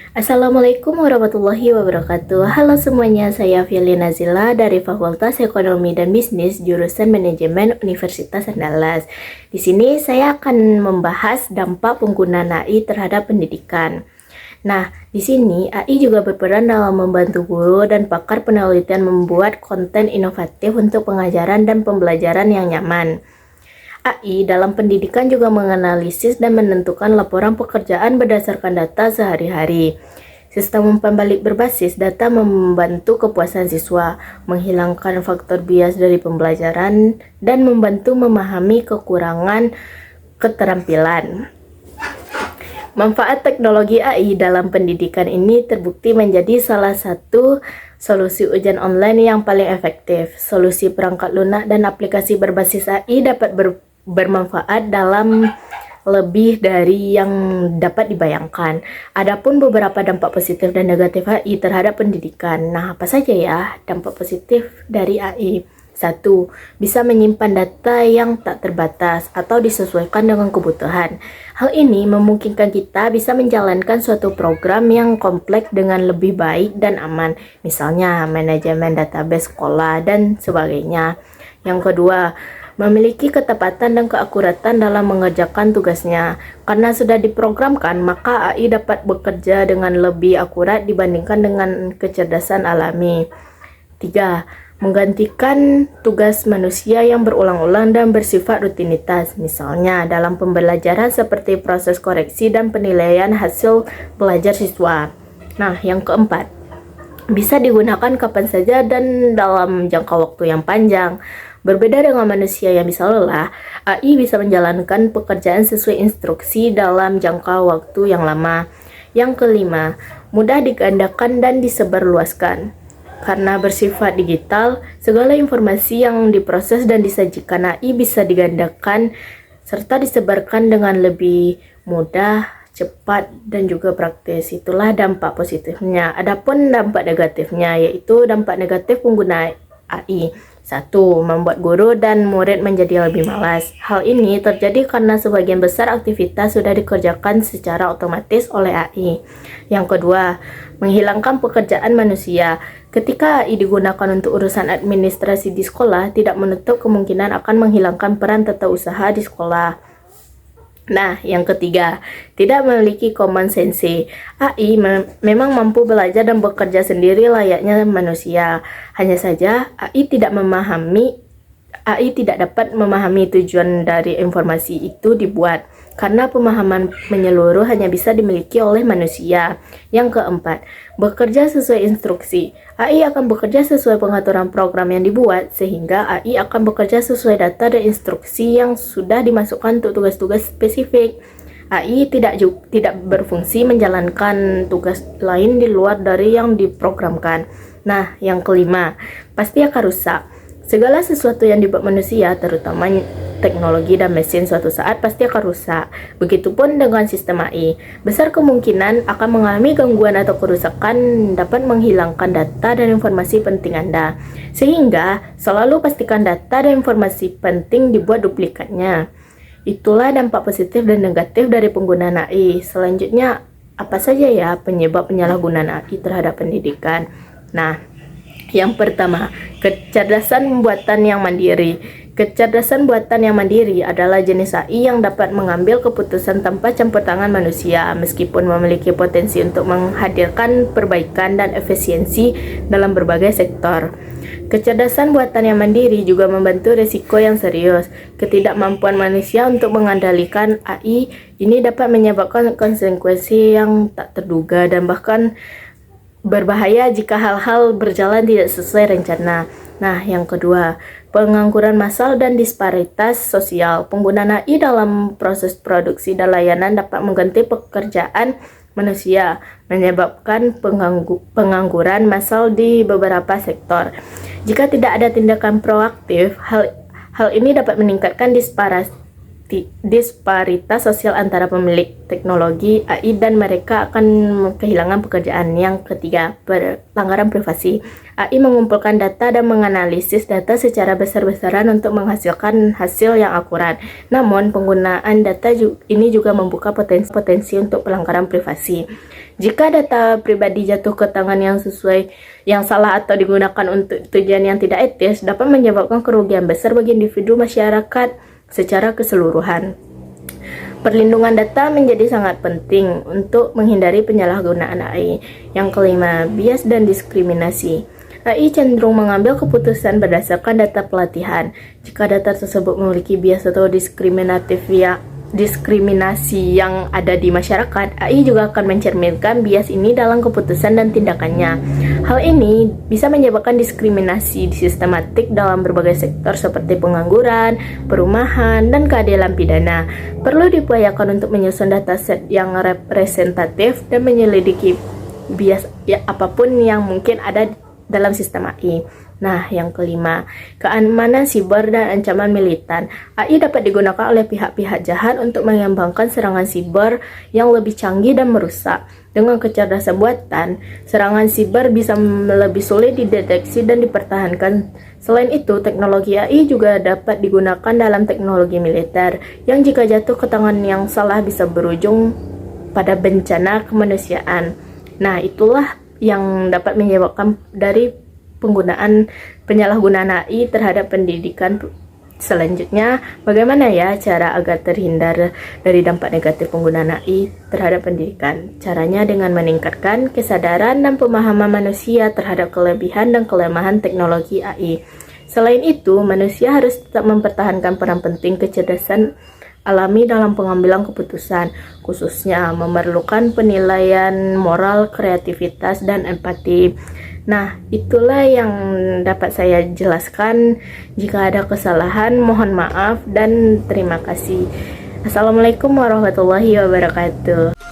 Assalamualaikum warahmatullahi wabarakatuh. Halo semuanya, saya Fili Nazila dari Fakultas Ekonomi dan Bisnis jurusan Manajemen Universitas Andalas. Di sini saya akan membahas dampak penggunaan AI terhadap pendidikan. Nah, di sini AI juga berperan dalam membantu guru dan pakar penelitian membuat konten inovatif untuk pengajaran dan pembelajaran yang nyaman. AI dalam pendidikan juga menganalisis dan menentukan laporan pekerjaan berdasarkan data sehari-hari. Sistem umpan balik berbasis data membantu kepuasan siswa, menghilangkan faktor bias dari pembelajaran, dan membantu memahami kekurangan keterampilan. Manfaat teknologi AI dalam pendidikan ini terbukti menjadi salah satu solusi ujian online yang paling efektif. Solusi perangkat lunak dan aplikasi berbasis AI dapat bermanfaat dalam lebih dari yang dapat dibayangkan. Adapun beberapa dampak positif dan negatif AI terhadap pendidikan. Nah, apa saja ya dampak positif dari AI? 1. Bisa menyimpan data yang tak terbatas atau disesuaikan dengan kebutuhan. Hal ini memungkinkan kita bisa menjalankan suatu program yang kompleks dengan lebih baik dan aman, misalnya manajemen database sekolah dan sebagainya. Yang kedua, memiliki ketepatan dan keakuratan dalam mengerjakan tugasnya. Karena sudah diprogramkan, maka AI dapat bekerja dengan lebih akurat dibandingkan dengan kecerdasan alami. 3. Menggantikan tugas manusia yang berulang-ulang dan bersifat rutinitas, misalnya dalam pembelajaran seperti proses koreksi dan penilaian hasil belajar siswa. Nah, yang keempat, bisa digunakan kapan saja dan dalam jangka waktu yang panjang. Berbeda dengan manusia yang bisa lelah, AI bisa menjalankan pekerjaan sesuai instruksi dalam jangka waktu yang lama. Yang kelima, mudah digandakan dan disebarluaskan. Karena bersifat digital, segala informasi yang diproses dan disajikan AI bisa digandakan serta disebarkan dengan lebih mudah, cepat, dan juga praktis. Itulah dampak positifnya. Adapun dampak negatifnya, yaitu dampak negatif pengguna AI. 1. Membuat guru dan murid menjadi lebih malas. Hal ini terjadi karena sebagian besar aktivitas sudah dikerjakan secara otomatis oleh AI. Yang kedua, menghilangkan pekerjaan manusia. Ketika AI digunakan untuk urusan administrasi di sekolah, tidak menutup kemungkinan akan menghilangkan peran tata usaha di sekolah. Nah, yang ketiga, tidak memiliki common sense. AI memang mampu belajar dan bekerja sendiri layaknya manusia. Hanya saja, AI tidak dapat memahami tujuan dari informasi itu dibuat, karena pemahaman menyeluruh hanya bisa dimiliki oleh manusia. Yang keempat, bekerja sesuai instruksi. AI akan bekerja sesuai pengaturan program yang dibuat, sehingga AI akan bekerja sesuai data dan instruksi yang sudah dimasukkan untuk tugas-tugas spesifik. AI tidak berfungsi menjalankan tugas lain di luar dari yang diprogramkan. Nah, yang kelima, pasti akan rusak. Segala sesuatu yang dibuat manusia, terutama teknologi dan mesin, suatu saat pasti akan rusak. Begitupun dengan sistem AI. Besar kemungkinan akan mengalami gangguan atau kerusakan dapat menghilangkan data dan informasi penting Anda. Sehingga, selalu pastikan data dan informasi penting dibuat duplikatnya. Itulah dampak positif dan negatif dari penggunaan AI. Selanjutnya, apa saja ya penyebab penyalahgunaan AI terhadap pendidikan? Nah, yang pertama, kecerdasan buatan yang mandiri. Kecerdasan buatan yang mandiri adalah jenis AI yang dapat mengambil keputusan tanpa campur tangan manusia, meskipun memiliki potensi untuk menghadirkan perbaikan dan efisiensi dalam berbagai sektor. Kecerdasan buatan yang mandiri juga membantu risiko yang serius. Ketidakmampuan manusia untuk mengendalikan AI ini dapat menyebabkan konsekuensi yang tak terduga dan bahkan berbahaya jika hal-hal berjalan tidak sesuai rencana. Nah, yang kedua, pengangguran massal dan disparitas sosial. Penggunaan AI dalam proses produksi dan layanan dapat mengganti pekerjaan manusia, menyebabkan pengangguran massal di beberapa sektor. Jika tidak ada tindakan proaktif, hal ini dapat meningkatkan disparitas sosial antara pemilik teknologi AI dan mereka akan kehilangan pekerjaan. Yang ketiga, pelanggaran privasi. AI mengumpulkan data dan menganalisis data secara besar-besaran untuk menghasilkan hasil yang akurat. Namun, penggunaan data ini juga membuka potensi untuk pelanggaran privasi. Jika data pribadi jatuh ke tangan yang salah atau digunakan untuk tujuan yang tidak etis, dapat menyebabkan kerugian besar bagi individu masyarakat secara keseluruhan. Perlindungan data menjadi sangat penting untuk menghindari penyalahgunaan AI. Yang kelima, bias dan diskriminasi. AI cenderung mengambil keputusan berdasarkan data pelatihan. Jika data tersebut memiliki bias atau diskriminasi yang ada di masyarakat, AI juga akan mencerminkan bias ini dalam keputusan dan tindakannya. Hal ini bisa menyebabkan diskriminasi sistematik dalam berbagai sektor seperti pengangguran, perumahan, dan keadilan pidana. Perlu diupayakan untuk menyusun dataset yang representatif dan menyelidiki bias apapun yang mungkin ada dalam sistem AI. Nah, yang kelima, keamanan siber dan ancaman militan. AI dapat digunakan oleh pihak-pihak jahat untuk mengembangkan serangan siber yang lebih canggih dan merusak. Dengan kecerdasan buatan, serangan siber bisa lebih sulit dideteksi dan dipertahankan. Selain itu, teknologi AI juga dapat digunakan dalam teknologi militer, yang jika jatuh ke tangan yang salah bisa berujung pada bencana kemanusiaan. Nah, itulah yang dapat menyebabkan dari penyalahgunaan AI terhadap pendidikan. Selanjutnya, bagaimana ya cara agar terhindar dari dampak negatif penggunaan AI terhadap pendidikan? Caranya dengan meningkatkan kesadaran dan pemahaman manusia terhadap kelebihan dan kelemahan teknologi AI. Selain itu, manusia harus tetap mempertahankan peran penting kecerdasan alami dalam pengambilan keputusan, khususnya memerlukan penilaian moral, kreativitas, dan empati. Nah, itulah yang dapat saya jelaskan. Jika ada kesalahan, mohon maaf dan terima kasih. Assalamualaikum warahmatullahi wabarakatuh.